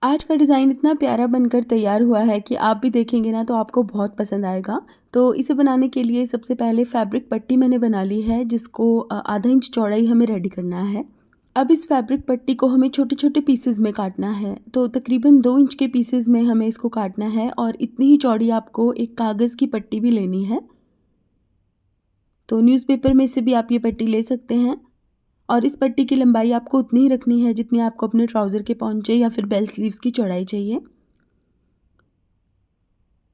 आज का डिज़ाइन इतना प्यारा बनकर तैयार हुआ है कि आप भी देखेंगे ना तो आपको बहुत पसंद आएगा। तो इसे बनाने के लिए सबसे पहले फैब्रिक पट्टी मैंने बना ली है, जिसको आधा इंच चौड़ाई हमें रेडी करना है। अब इस फैब्रिक पट्टी को हमें छोटे-छोटे पीसेज़ में काटना है। तो तकरीबन 2 इंच के पीसेज़ में हमें इसको काटना है और इतनी ही चौड़ी आपको एक कागज़ की पट्टी भी लेनी है। तो न्यूज़पेपर में से भी आप ये पट्टी ले सकते हैं और इस पट्टी की लंबाई आपको उतनी ही रखनी है जितनी आपको अपने ट्राउज़र के पॉंचे या फिर बेल स्लीव्स की चौड़ाई चाहिए।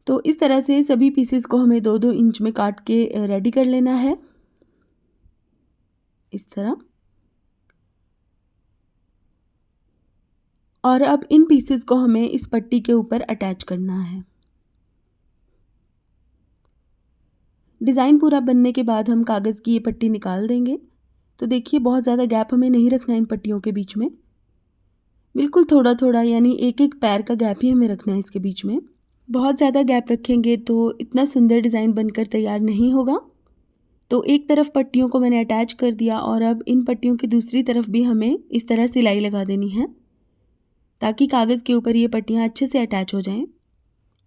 तो इस तरह से सभी पीसेस को हमें 2-2 इंच में काट के रेडी कर लेना है, इस तरह। और अब इन पीसेस को हमें इस पट्टी के ऊपर अटैच करना है। डिज़ाइन पूरा बनने के बाद हम कागज़ की ये पट्टी निकाल देंगे। तो देखिए बहुत ज़्यादा गैप हमें नहीं रखना है इन पट्टियों के बीच में, बिल्कुल थोड़ा-थोड़ा यानी एक-एक पैर का गैप ही हमें रखना है इसके बीच में। बहुत ज़्यादा गैप रखेंगे तो इतना सुंदर डिज़ाइन बनकर तैयार नहीं होगा। तो एक तरफ पट्टियों को मैंने अटैच कर दिया और अब इन पट्टियों की दूसरी तरफ भी हमें इस तरह सिलाई लगा देनी है, ताकि कागज़ के ऊपर ये पट्टियाँ अच्छे से अटैच हो जाएं।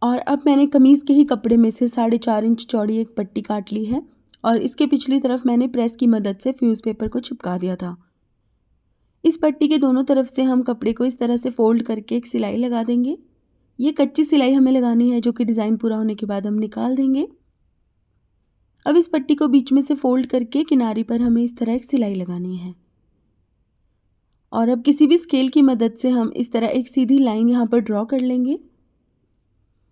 और अब मैंने कमीज़ के ही कपड़े में से 4.5 इंच चौड़ी एक पट्टी काट ली है और इसके पिछली तरफ मैंने प्रेस की मदद से फ्यूज़ पेपर को चिपका दिया था। इस पट्टी के दोनों तरफ से हम कपड़े को इस तरह से फ़ोल्ड करके एक सिलाई लगा देंगे। ये कच्ची सिलाई हमें लगानी है, जो कि डिज़ाइन पूरा होने के बाद हम निकाल देंगे। अब इस पट्टी को बीच में से फ़ोल्ड करके किनारे पर हमें इस तरह एक सिलाई लगानी है और अब किसी भी स्केल की मदद से हम इस तरह एक सीधी लाइन यहाँ पर ड्रॉ कर लेंगे।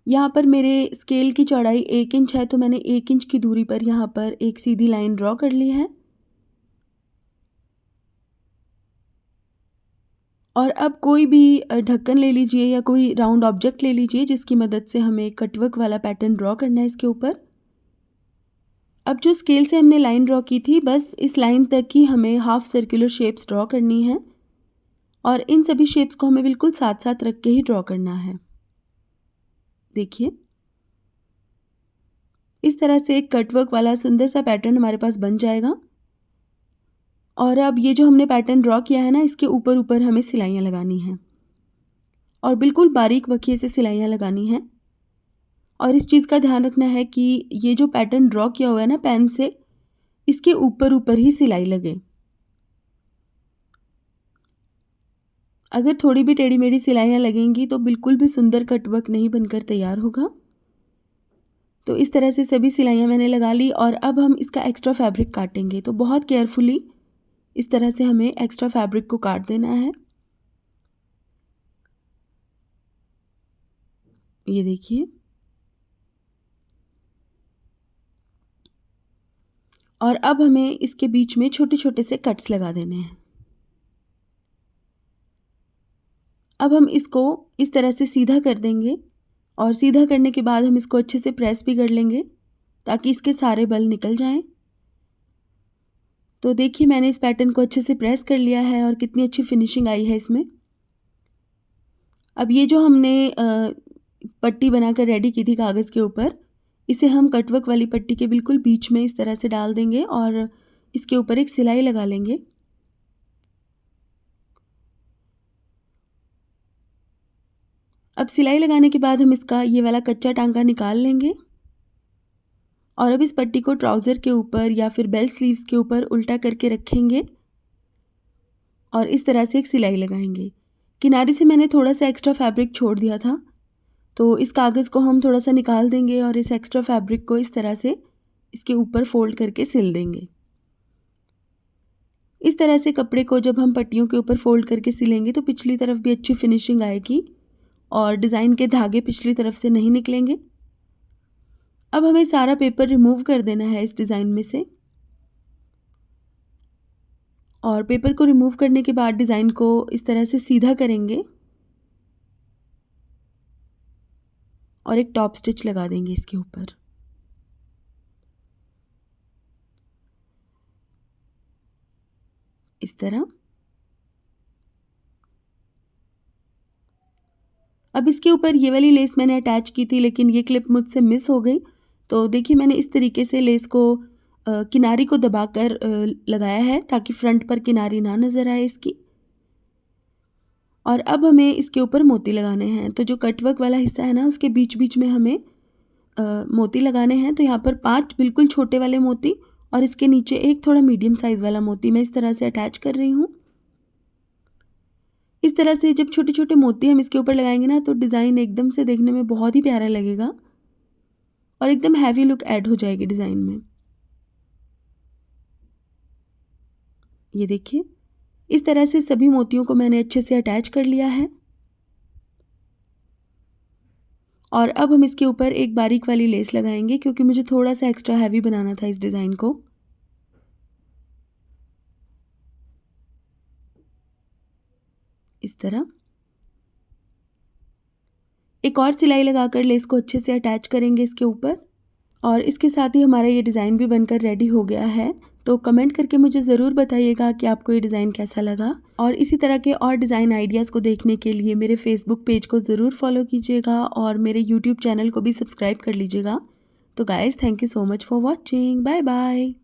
यहाँ पर मेरे स्केल की चौड़ाई 1 इंच है, तो मैंने 1 इंच की दूरी पर यहाँ पर एक सीधी लाइन ड्रॉ कर ली है। और अब कोई भी ढक्कन ले लीजिए या कोई राउंड ऑब्जेक्ट ले लीजिए, जिसकी मदद से हमें कटवर्क वाला पैटर्न ड्रॉ करना है इसके ऊपर। अब जो स्केल से हमने लाइन ड्रॉ की थी, बस इस लाइन तक ही हमें हाफ सर्कुलर शेप्स ड्रॉ करनी है और इन सभी शेप्स को हमें बिल्कुल साथ-साथ रख के ही ड्रॉ करना है। देखिए, इस तरह से एक कटवर्क वाला सुंदर सा पैटर्न हमारे पास बन जाएगा। और अब ये जो हमने पैटर्न ड्रॉ किया है ना, इसके ऊपर-ऊपर हमें सिलाइयाँ लगानी हैं और बिल्कुल बारीक बखिए से सिलाइयाँ लगानी हैं। और इस चीज़ का ध्यान रखना है कि ये जो पैटर्न ड्रॉ किया हुआ है ना पेन से, इसके ऊपर-ऊपर ही सिलाई लगे। अगर थोड़ी भी टेढ़ी-मेढ़ी सिलाइयाँ लगेंगी तो बिल्कुल भी सुंदर कटवर्क नहीं बनकर तैयार होगा। तो इस तरह से सभी सिलाइयाँ मैंने लगा ली और अब हम इसका एक्स्ट्रा फैब्रिक काटेंगे। तो बहुत केयरफुली इस तरह से हमें एक्स्ट्रा फैब्रिक को काट देना है। ये देखिए, और अब हमें इसके बीच में छोटे-छोटे से कट्स लगा देने हैं। अब हम इसको इस तरह से सीधा कर देंगे और सीधा करने के बाद हम इसको अच्छे से प्रेस भी कर लेंगे, ताकि इसके सारे बल निकल जाएं। तो देखिए, मैंने इस पैटर्न को अच्छे से प्रेस कर लिया है और कितनी अच्छी फिनिशिंग आई है इसमें। अब ये जो हमने पट्टी बनाकर रेडी की थी कागज़ के ऊपर, इसे हम कटवर्क वाली पट्टी के बिल्कुल बीच में इस तरह से डाल देंगे और इसके ऊपर एक सिलाई लगा लेंगे। अब सिलाई लगाने के बाद हम इसका ये वाला कच्चा टांका निकाल लेंगे और अब इस पट्टी को ट्राउज़र के ऊपर या फिर बेल स्लीव्स के ऊपर उल्टा करके रखेंगे और इस तरह से एक सिलाई लगाएंगे। किनारे से मैंने थोड़ा सा एक्स्ट्रा फैब्रिक छोड़ दिया था, तो इस कागज़ को हम थोड़ा सा निकाल देंगे और इस एक्स्ट्रा फैब्रिक को इस तरह से इसके ऊपर फोल्ड करके सिल देंगे। इस तरह से कपड़े को जब हम पट्टियों के ऊपर फोल्ड करके सिलेंगे तो पिछली तरफ भी अच्छी फिनिशिंग आएगी और डिज़ाइन के धागे पिछली तरफ से नहीं निकलेंगे। अब हमें सारा पेपर रिमूव कर देना है इस डिज़ाइन में से और पेपर को रिमूव करने के बाद डिज़ाइन को इस तरह से सीधा करेंगे और एक टॉप स्टिच लगा देंगे इसके ऊपर। इस तरह। अब इसके ऊपर ये वाली लेस मैंने अटैच की थी, लेकिन ये क्लिप मुझसे मिस हो गई। तो देखिए, मैंने इस तरीके से लेस को किनारी को दबाकर लगाया है, ताकि फ्रंट पर किनारी ना नज़र आए इसकी। और अब हमें इसके ऊपर मोती लगाने हैं। तो जो कटवर्क वाला हिस्सा है ना, उसके बीच बीच में हमें मोती लगाने हैं। तो यहाँ पर 5 बिल्कुल छोटे वाले मोती और इसके नीचे एक थोड़ा मीडियम साइज़ वाला मोती मैं इस तरह से अटैच कर रही हूँ। इस तरह से जब छोटे छोटे मोती हम इसके ऊपर लगाएंगे ना, तो डिज़ाइन एकदम से देखने में बहुत ही प्यारा लगेगा और एकदम हैवी लुक ऐड हो जाएगी डिज़ाइन में। ये देखिए, इस तरह से सभी मोतियों को मैंने अच्छे से अटैच कर लिया है। और अब हम इसके ऊपर एक बारीक वाली लेस लगाएंगे, क्योंकि मुझे थोड़ा सा एक्स्ट्रा हैवी बनाना था इस डिज़ाइन को। इस तरह एक और सिलाई लगाकर लेस को अच्छे से अटैच करेंगे इसके ऊपर। और इसके साथ ही हमारा ये डिज़ाइन भी बनकर रेडी हो गया है। तो कमेंट करके मुझे ज़रूर बताइएगा कि आपको ये डिज़ाइन कैसा लगा। और इसी तरह के और डिज़ाइन आइडियाज़ को देखने के लिए मेरे फेसबुक पेज को ज़रूर फॉलो कीजिएगा और मेरे यूट्यूब चैनल को भी सब्सक्राइब कर लीजिएगा। तो guys, thank you so much for watching. Bye bye.